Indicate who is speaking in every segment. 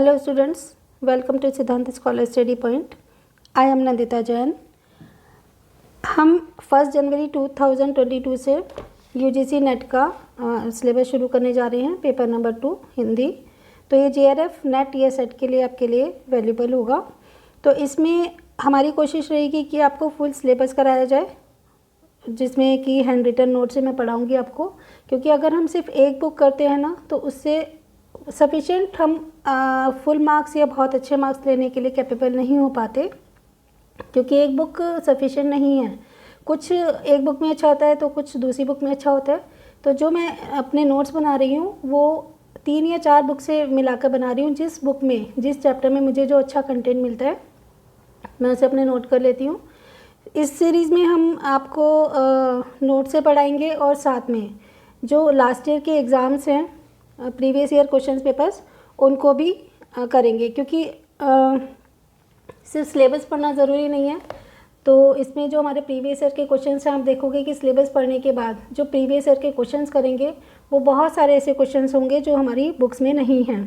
Speaker 1: Hello students, welcome to सिद्धांत scholar study point. I am Nandita Jain. हम 1 जनवरी 2022 से यूजीसी नेट का सिलेबस शुरू करने जा रहे हैं, पेपर नंबर 2 हिंदी। तो ये जेआरएफ नेट या सेट के लिए आपके लिए वैल्यूबल होगा। तो इसमें हमारी कोशिश रहेगी कि आपको फुल सिलेबस कराया जाए, जिसमें कि हैंड रिटन नोट से मैं पढ़ाऊँगी आपको, क्योंकि अगर हम सिर्फ एक बुक करते हैं ना तो उससे सफिशेंट हम फुल मार्क्स या बहुत अच्छे मार्क्स लेने के लिए कैपेबल नहीं हो पाते, क्योंकि एक बुक सफिशेंट नहीं है। कुछ एक बुक में अच्छा होता है तो कुछ दूसरी बुक में अच्छा होता है। तो जो मैं अपने नोट्स बना रही हूँ वो 3 या 4 बुक से मिलाकर बना रही हूँ। जिस बुक में जिस चैप्टर में मुझे जो अच्छा कंटेंट मिलता है मैं उसे अपने नोट कर लेती हूँ। इस सीरीज़ में हम आपको नोट से पढ़ाएंगे और साथ में जो लास्ट ईयर के एग्ज़ाम्स हैं, प्रीवियस ईयर क्वेश्चन पेपर्स, उनको भी करेंगे, क्योंकि सिर्फ सिलेबस पढ़ना ज़रूरी नहीं है। तो इसमें जो हमारे प्रीवियस ईयर के क्वेश्चंस हैं, आप देखोगे कि सिलेबस पढ़ने के बाद जो प्रीवियस ईयर के क्वेश्चंस करेंगे वो बहुत सारे ऐसे क्वेश्चंस होंगे जो हमारी बुक्स में नहीं हैं,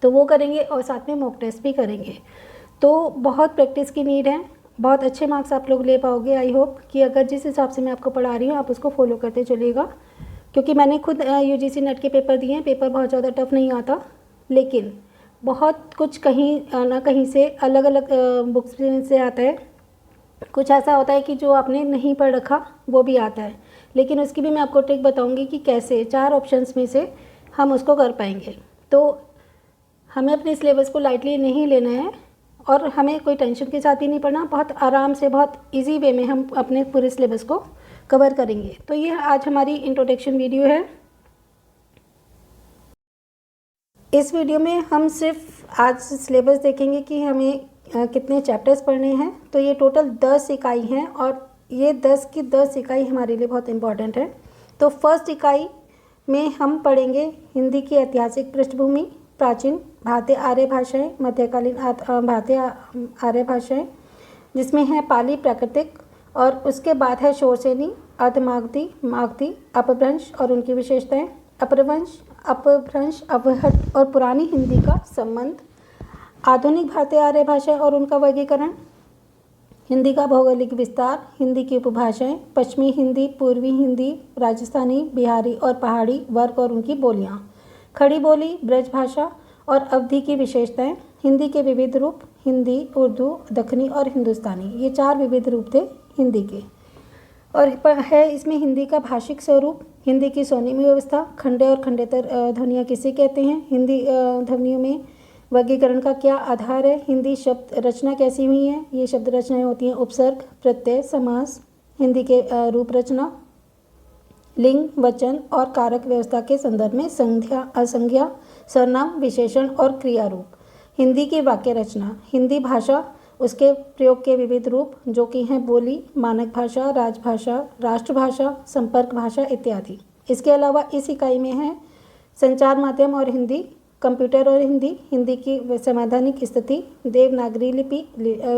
Speaker 1: तो वो करेंगे और साथ में मॉक टेस्ट भी करेंगे। तो बहुत प्रैक्टिस की नीड है, बहुत अच्छे मार्क्स आप लोग ले पाओगे। आई होप कि अगर जिस हिसाब से मैं आपको पढ़ा रही हूँ आप उसको फॉलो करते चलिएगा, क्योंकि मैंने खुद यूजीसी नेट के पेपर दिए हैं। पेपर बहुत ज़्यादा टफ नहीं आता, लेकिन बहुत कुछ कहीं ना कहीं से अलग अलग बुक्स से आता है। कुछ ऐसा होता है कि जो आपने नहीं पढ़ रखा वो भी आता है, लेकिन उसकी भी मैं आपको ट्रिक बताऊंगी कि कैसे 4 ऑप्शंस में से हम उसको कर पाएंगे। तो हमें अपने सिलेबस को लाइटली नहीं लेना है और हमें कोई टेंशन के साथ ही नहीं पढ़ना। बहुत आराम से, बहुत इजी वे में हम अपने पूरे सिलेबस को कवर करेंगे। तो ये आज हमारी इंट्रोडक्शन वीडियो है। इस वीडियो में हम सिर्फ आज सिलेबस देखेंगे कि हमें कितने चैप्टर्स पढ़ने हैं। तो ये टोटल 10 इकाई हैं और ये 10 की 10 इकाई हमारे लिए बहुत इम्पॉर्टेंट है। तो फर्स्ट इकाई में हम पढ़ेंगे हिंदी की ऐतिहासिक पृष्ठभूमि, प्राचीन भारतीय आर्य भाषाएँ, मध्यकालीन भारतीय आर्य भाषाएँ, जिसमें है पाली, प्राकृतिक, और उसके बाद है शोरसेनी, अर्धमागधी, मागधी, अपभ्रंश और उनकी विशेषताएं, अपभ्रंश, अवहट और पुरानी हिंदी का संबंध, आधुनिक भारतीय आर्य भाषा और उनका वर्गीकरण, हिंदी का भौगोलिक विस्तार, हिंदी की उपभाषाएं, पश्चिमी हिंदी, पूर्वी हिंदी, राजस्थानी, बिहारी और पहाड़ी वर्ग और उनकी बोलियाँ, खड़ी बोली, ब्रज भाषा और अवधि की विशेषताएं, हिंदी के विविध रूप, हिंदी, उर्दू, दक्षिणी और हिंदुस्तानी, ये 4 विविध रूप थे हिंदी के। और है इसमें हिंदी का भाषिक स्वरूप, हिंदी की स्वनिम व्यवस्था, खंडे और खंडेतर ध्वनियाँ किसे कहते हैं, हिंदी ध्वनियों में वर्गीकरण का क्या आधार है, हिंदी शब्द रचना कैसी हुई है, ये शब्द रचनाएं होती हैं उपसर्ग, प्रत्यय, समास, हिंदी के रूप रचना, लिंग, वचन और कारक व्यवस्था के संदर्भ में संज्ञा, असंज्ञा, सर्वनाम, विशेषण और क्रिया रूप, हिंदी की वाक्य रचना, हिंदी भाषा, उसके प्रयोग के विविध रूप जो कि हैं बोली, मानक भाषा, राजभाषा, राष्ट्रभाषा, संपर्क भाषा इत्यादि। इसके अलावा इस इकाई में है संचार माध्यम और हिंदी, कंप्यूटर और हिंदी, हिंदी की संवैधानिक स्थिति, देवनागरी लिपि,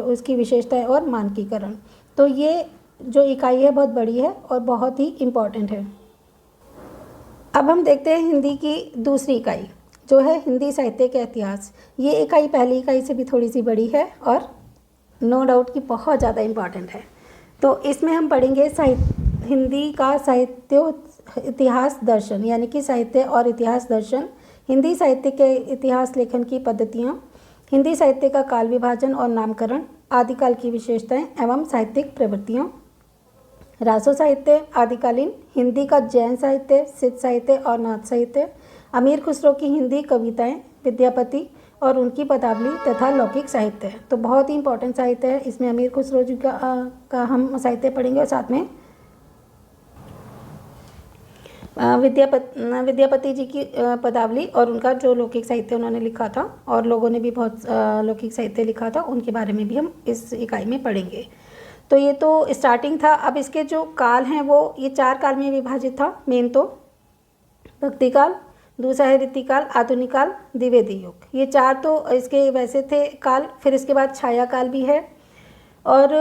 Speaker 1: उसकी विशेषताएं और मानकीकरण। तो ये जो इकाई है बहुत बड़ी है और बहुत ही इम्पॉर्टेंट है। अब हम देखते हैं हिंदी की दूसरी इकाई जो है हिंदी साहित्य का इतिहास। ये इकाई पहली इकाई से भी थोड़ी सी बड़ी है और नो डाउट कि बहुत ज़्यादा इम्पॉर्टेंट है। तो इसमें हम पढ़ेंगे हिंदी का साहित्य इतिहास दर्शन, यानी कि साहित्य और इतिहास दर्शन, हिंदी साहित्य के इतिहास लेखन की पद्धतियाँ, हिंदी साहित्य का काल विभाजन और नामकरण, आदिकाल की विशेषताएं एवं साहित्यिक प्रवृत्तियाँ, रासो साहित्य, आदिकालीन, हिंदी का जैन साहित्य, सिद्ध साहित्य और नाथ साहित्य, अमीर खुसरो की हिंदी कविताएं, विद्यापति और उनकी पदावली तथा लौकिक साहित्य। तो बहुत ही इंपॉर्टेंट साहित्य है। इसमें अमीर खुसरो जी का हम साहित्य पढ़ेंगे और साथ में विद्यापति जी की पदावली और उनका जो लौकिक साहित्य उन्होंने लिखा था, और लोगों ने भी बहुत लौकिक साहित्य लिखा था, उनके बारे में भी हम इस इकाई में पढ़ेंगे। तो ये तो स्टार्टिंग था। अब इसके जो काल हैं वो ये 4 काल में विभाजित था। मेन तो भक्ति काल, दूसरा है रीतिकाल, आधुनिक काल, द्विवेदी युग, ये 4 तो इसके वैसे थे काल। फिर इसके बाद छाया काल भी है, और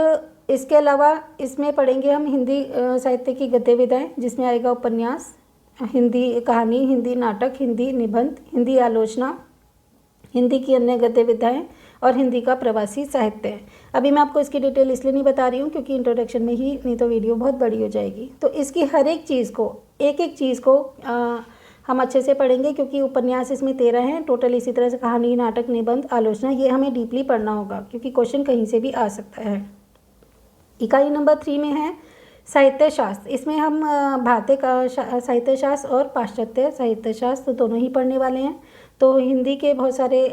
Speaker 1: इसके अलावा इसमें पढ़ेंगे हम हिंदी साहित्य की गद्य विधाएं, जिसमें आएगा उपन्यास, हिंदी कहानी, हिंदी नाटक, हिंदी निबंध, हिंदी आलोचना, हिंदी की अन्य गद्य विधाएँ और हिंदी का प्रवासी साहित्य है। अभी मैं आपको इसकी डिटेल इसलिए नहीं बता रही हूँ क्योंकि इंट्रोडक्शन में ही, नहीं तो वीडियो बहुत बड़ी हो जाएगी। तो इसकी हर एक चीज़ को, एक एक चीज़ को हम अच्छे से पढ़ेंगे क्योंकि उपन्यास इसमें 13 हैं टोटल। इसी तरह से कहानी, नाटक, निबंध, आलोचना, ये हमें डीपली पढ़ना होगा क्योंकि क्वेश्चन कहीं से भी आ सकता है। इकाई नंबर 3 में है साहित्य शास्त्र। इसमें हम भारतीय साहित्य शास्त्र और पाश्चात्य साहित्य शास्त्र दोनों ही पढ़ने वाले हैं। तो हिंदी के बहुत सारे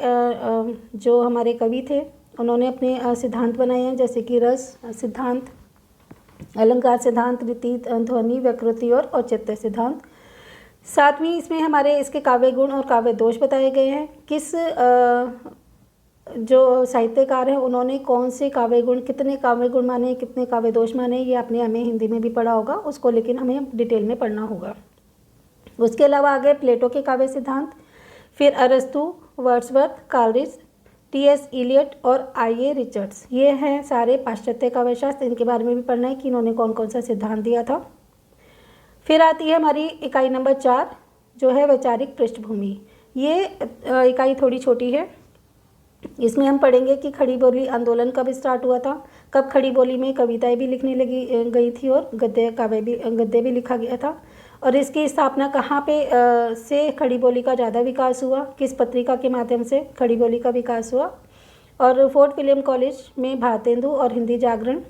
Speaker 1: जो हमारे कवि थे उन्होंने अपने सिद्धांत बनाए हैं, जैसे कि रस सिद्धांत, अलंकार सिद्धांत, रीति, ध्वनि, व्याकृति और औचित्य सिद्धांत। साथ में इसमें हमारे इसके काव्य गुण और काव्य दोष बताए गए हैं। किस जो साहित्यकार हैं उन्होंने कौन से काव्य गुण, कितने काव्य गुण माने, कितने काव्य दोष माने, ये आपने हमें हिंदी में भी पढ़ा होगा उसको, लेकिन हमें डिटेल में पढ़ना होगा। उसके अलावा आगे प्लेटो के काव्य सिद्धांत, फिर अरस्तु, वर्ड्सवर्थ, कालरिज, टी.एस. इलियट और आई.ए. रिचर्ड्स, ये हैं सारे पाश्चात्य काव्यशास्त्र। इनके बारे में भी पढ़ना है कि इन्होंने कौन कौन सा सिद्धांत दिया था। फिर आती है हमारी इकाई नंबर 4 जो है वैचारिक पृष्ठभूमि। ये इकाई थोड़ी छोटी है। इसमें हम पढ़ेंगे कि खड़ी बोली आंदोलन कब स्टार्ट हुआ था, कब खड़ी बोली में कविताएं भी लिखने गई थी और गद्य भी लिखा गया था, और इसकी स्थापना कहाँ पे से खड़ी बोली का ज़्यादा विकास हुआ, किस पत्रिका के माध्यम से खड़ी बोली का विकास हुआ। और फोर्ट विलियम कॉलेज में भारतेंदु और हिंदी जागरण,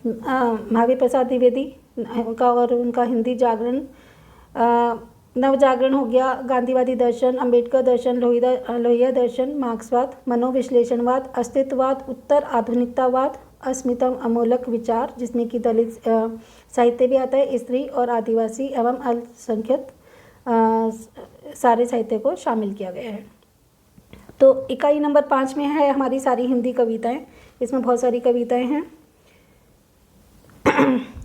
Speaker 1: महावीर प्रसाद द्विवेदी का और उनका हिंदी जागरण, नवजागरण हो गया, गांधीवादी दर्शन, अंबेडकर दर्शन, लोहिया दर्शन, मार्क्सवाद, मनोविश्लेषणवाद, अस्तित्ववाद, उत्तर आधुनिकतावाद, अस्मिता अमूलक विचार, जिसमें कि दलित साहित्य भी आता है, स्त्री और आदिवासी एवं अल्पसंख्यक सारे साहित्य को शामिल किया गया है। तो इकाई नंबर 5 में है हमारी सारी हिंदी कविताएं। इसमें बहुत सारी कविताएं हैं,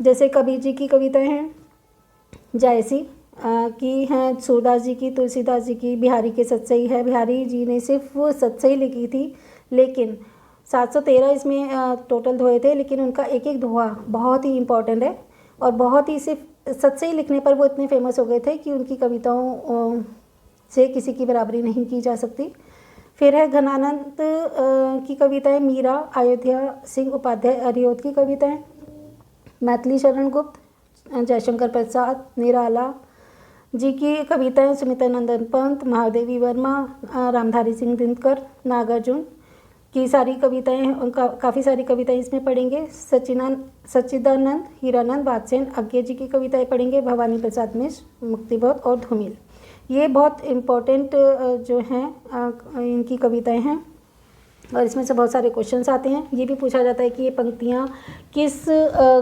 Speaker 1: जैसे कबीर जी की कविताएं हैं, जायसी की हैं, सूरदास जी की, तुलसीदास जी की, बिहारी के सतसई है। बिहारी जी ने सिर्फ वो सतसई लिखी थी, लेकिन 713 इसमें टोटल दोहे थे, लेकिन उनका एक एक दोहा बहुत ही इम्पोर्टेंट है और बहुत ही, सिर्फ सतसई लिखने पर वो इतने फेमस हो गए थे कि उनकी कविताओं से किसी की बराबरी नहीं की जा सकती। फिर है घनानंद की कविताएं, मीरा, अयोध्या सिंह उपाध्याय अरियोध की कविताएं, मैथिली शरण गुप्त, जयशंकर प्रसाद, निराला जी की कविताएं, सुमित्रा नंदन पंत, महादेवी वर्मा, रामधारी सिंह दिनकर, नागार्जुन की सारी कविताएं हैं। उनका काफ़ी सारी कविताएं इसमें पढ़ेंगे। सच्चिदानंद, हीरानंद, बादसेन, अज्ञे जी की कविताएं पढ़ेंगे, भवानी प्रसाद मिश्र, मुक्तिबोध और धूमिल। ये बहुत इम्पोर्टेंट जो हैं इनकी कविताएं हैं और इसमें से बहुत सारे क्वेश्चंस आते हैं। ये भी पूछा जाता है कि ये पंक्तियाँ किस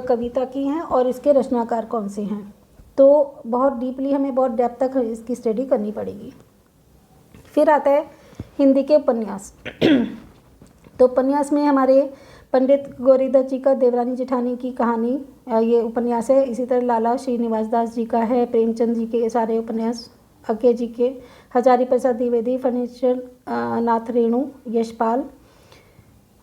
Speaker 1: कविता की हैं और इसके रचनाकार कौन से हैं। तो बहुत डीपली हमें, बहुत डेप्थ तक इसकी स्टडी करनी पड़ेगी। फिर आता है हिंदी के उपन्यास। तो उपन्यास में हमारे पंडित गौरीदत्त जी का देवरानी जेठानी की कहानी ये उपन्यास है। इसी तरह लाला श्रीनिवास दास जी का है, प्रेमचंद जी के सारे उपन्यास, अज्ञे जी के, हजारी प्रसाद द्विवेदी, फर्नीचर नाथ रेणु, यशपाल,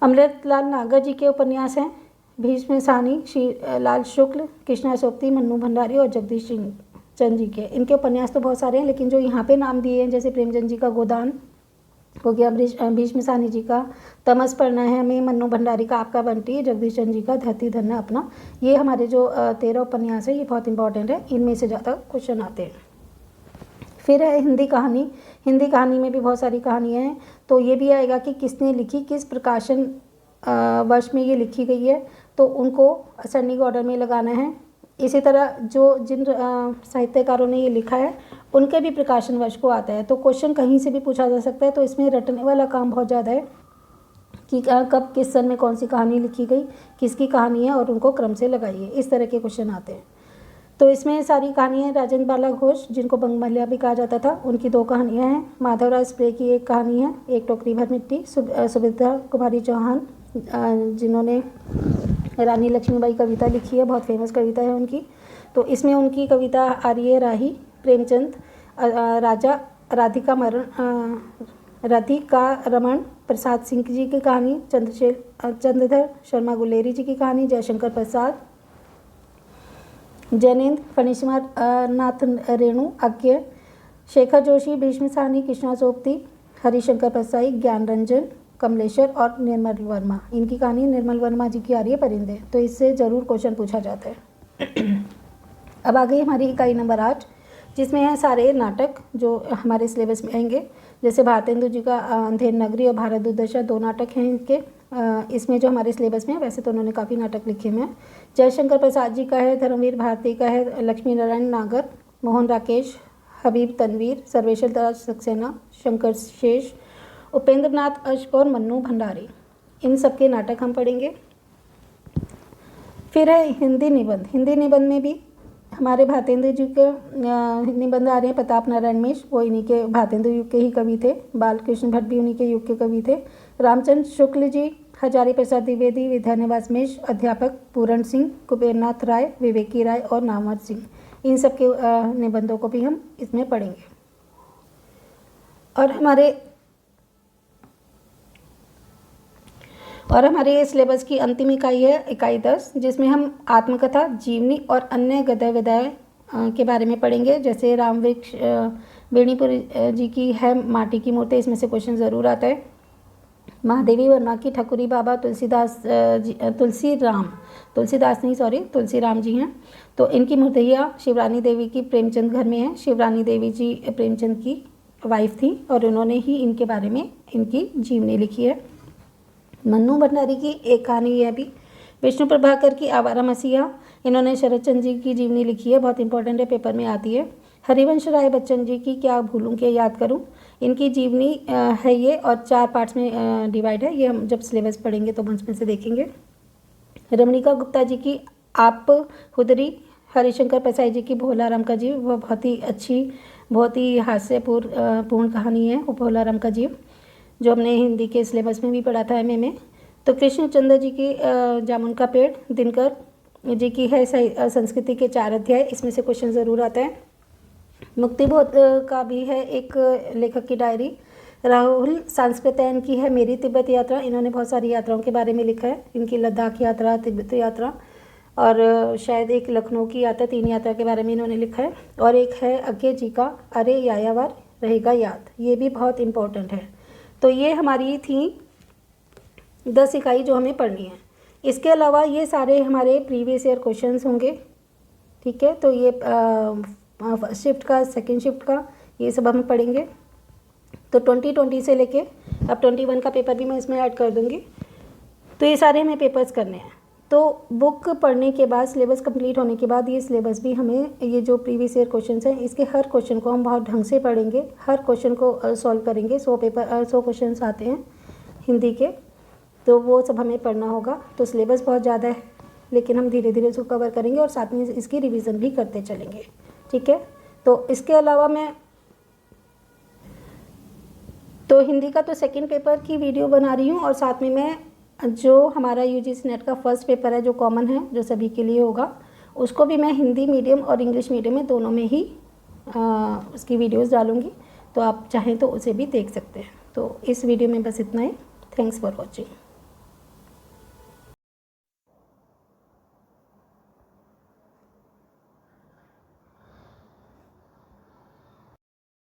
Speaker 1: अमृतलाल नागर जी के उपन्यास हैं, भीष्म साहनी, श्री लाल शुक्ल, कृष्णा सोपती, मन्नू भंडारी और जगदीश चंद जी के। इनके उपन्यास तो बहुत सारे हैं, लेकिन जो यहाँ पे नाम दिए हैं, जैसे प्रेमचंद जी का गोदान हो गया, भीष्म साहनी जी का तमस पढ़ना है हमें, मन्नू भंडारी का आपका बंटी, जगदीश चंद जी का धरती धरना अपना, ये हमारे जो 13 उपन्यास है ये बहुत इंपॉर्टेंट है। इनमें से ज़्यादा क्वेश्चन आते हैं। फिर है हिंदी कहानी। हिंदी कहानी में भी बहुत सारी कहानियाँ हैं, तो ये भी आएगा कि किसने लिखी, किस प्रकाशन वर्ष में ये लिखी गई है, तो उनको असेंडिंग ऑर्डर में लगाना है। इसी तरह जिन साहित्यकारों ने ये लिखा है उनके भी प्रकाशन वर्ष को आता है, तो क्वेश्चन कहीं से भी पूछा जा सकता है। तो इसमें रटने वाला काम बहुत ज़्यादा है कि कब किस सन में कौन सी कहानी लिखी गई, किसकी कहानी है, और उनको क्रम से लगाइए, इस तरह के क्वेश्चन आते हैं। तो इसमें सारी कहानियाँ राजेंद्र बाला घोष, जिनको बंगमल्या भी कहा जाता था, उनकी 2 कहानियाँ हैं। माधवराज स्प्रे की एक कहानी है, एक टोकरी भर मिट्टी। सुविधा कुमारी चौहान, जिन्होंने रानी लक्ष्मीबाई कविता लिखी है, बहुत फेमस कविता है उनकी, तो इसमें उनकी कविता आ रही है राही। प्रेमचंद, राजा राधिका रमन प्रसाद सिंह जी की कहानी, चंद्रधर शर्मा गुलेरी जी की कहानी, जयशंकर प्रसाद, जैनेन्द्र फणीश्वर नाथ रेणु, अज्ञे, शेखर जोशी, भीष्म साहनी, कृष्णा सोपती, हरिशंकर परसाई, ज्ञान रंजन, कमलेश्वर और निर्मल वर्मा। इनकी कहानी निर्मल वर्मा जी की आ रही है परिंदे, तो इससे ज़रूर क्वेश्चन पूछा जाता है। अब आ गई हमारी इकाई नंबर 8, जिसमें है सारे नाटक जो हमारे सिलेबस में आएंगे। जैसे भारतेंदु जी का अंधेर नगरी और भारत दुर्दशा 2 नाटक हैं इनके इसमें जो हमारे सिलेबस में है। वैसे तो उन्होंने काफ़ी नाटक लिखे हुए हैं। जयशंकर प्रसाद जी का है, धर्मवीर भारती का है, लक्ष्मी नारायण नागर, मोहन राकेश, हबीब तनवीर, सर्वेश्वर दास सक्सेना, शंकर शेष, उपेंद्र नाथ अश्क और मन्नू भंडारी। इन सब के नाटक हम पढ़ेंगे। फिर है हिंदी निबंध। हिंदी निबंध में भी हमारे भारतेंदु जी के निबंध आ रहे हैं। प्रताप नारायण मिश्र, वो इन्हीं के भारतेंदु युग के ही कवि थे। बालकृष्ण भट्ट भी उन्हीं के युग के कवि थे। रामचंद्र शुक्ल जी, हजारी प्रसाद द्विवेदी, विद्यानिवास मिश्र, अध्यापक पूरण सिंह, कुबेरनाथ राय, विवेकी राय और नामवर सिंह। इन सब के निबंधों को भी हम इसमें पढ़ेंगे। और हमारे सिलेबस की अंतिम इकाई है इकाई 10, जिसमें हम आत्मकथा, जीवनी और अन्य गद्य विधाएँ के बारे में पढ़ेंगे। जैसे रामवृक्ष बेणीपुर जी की है माटी की मूर्ति, इसमें से क्वेश्चन ज़रूर आता है। महादेवी वर्मा की ठकुरी बाबा, तुलसीराम जी हैं, तो इनकी मूर्तियाँ। शिवरानी देवी की प्रेमचंद घर में है। शिवरानी देवी जी प्रेमचंद की वाइफ थी और उन्होंने ही इनके बारे में इनकी जीवनी लिखी है। मन्नू भंडारी की एक कहानी है भी। विष्णु प्रभाकर की आवारा मसीहा, इन्होंने शरद चंद्र जी की जीवनी लिखी है, बहुत इंपॉर्टेंट है, पेपर में आती है। हरिवंश राय बच्चन जी की क्या भूलूं क्या याद करूं, इनकी जीवनी है ये और 4 पार्ट्स में डिवाइड है। ये हम जब सिलेबस पढ़ेंगे तो उसमें से देखेंगे। रमणिका गुप्ता जी की आप हुदरी, हरिशंकर प्रसाई जी की भोला राम का जीव, वह बहुत ही अच्छी, बहुत ही हास्यपूर्ण कहानी है वो भोला राम का जीव, जो हमने हिंदी के सिलेबस में भी पढ़ा था एमए में। तो कृष्णचंद्र जी की जामुन का पेड़, दिनकर जी की है संस्कृति के 4 अध्याय, इसमें से क्वेश्चन ज़रूर आता है। मुक्तिबोध का भी है एक लेखक की डायरी। राहुल सांस्कृत्यायन की है मेरी तिब्बत यात्रा, इन्होंने बहुत सारी यात्राओं के बारे में लिखा है। इनकी लद्दाख यात्रा, तिब्बत यात्रा और शायद एक लखनऊ की यात्रा, 3 यात्रा के बारे में इन्होंने लिखा है। और एक है अज्ञे जी का अरे यायावर रहेगा याद, ये भी बहुत इम्पोर्टेंट है। तो ये हमारी थी 10 इकाई जो हमें पढ़नी है। इसके अलावा ये सारे हमारे प्रीवियस ईयर क्वेश्चंस होंगे, ठीक है। तो ये फर्स्ट शिफ्ट का, सेकंड शिफ्ट का, ये सब हम पढ़ेंगे। तो 2020 से लेके अब 21 का पेपर भी मैं इसमें ऐड कर दूँगी। तो ये सारे हमें पेपर्स करने हैं। तो बुक पढ़ने के बाद, सिलेबस कंप्लीट होने के बाद, ये सिलेबस भी हमें, ये जो प्रीवियस ईयर क्वेश्चंस हैं, इसके हर क्वेश्चन को हम बहुत ढंग से पढ़ेंगे, हर क्वेश्चन को सॉल्व करेंगे। 100 क्वेश्चंस आते हैं हिंदी के, तो वो सब हमें पढ़ना होगा। तो सिलेबस बहुत ज़्यादा है, लेकिन हम धीरे धीरे उसको कवर करेंगे और साथ में इसकी रिविज़न भी करते चलेंगे, ठीक है। तो इसके अलावा तो हिंदी का तो सेकंड पेपर की वीडियो बना रही हूँ और साथ में मैं जो हमारा यूजीसी नेट का फर्स्ट पेपर है जो कॉमन है, जो सभी के लिए होगा, उसको भी मैं हिंदी मीडियम और इंग्लिश मीडियम में दोनों में ही उसकी वीडियोस डालूँगी। तो आप चाहें तो उसे भी देख सकते हैं। तो इस वीडियो में बस इतना ही। Thanks for watching.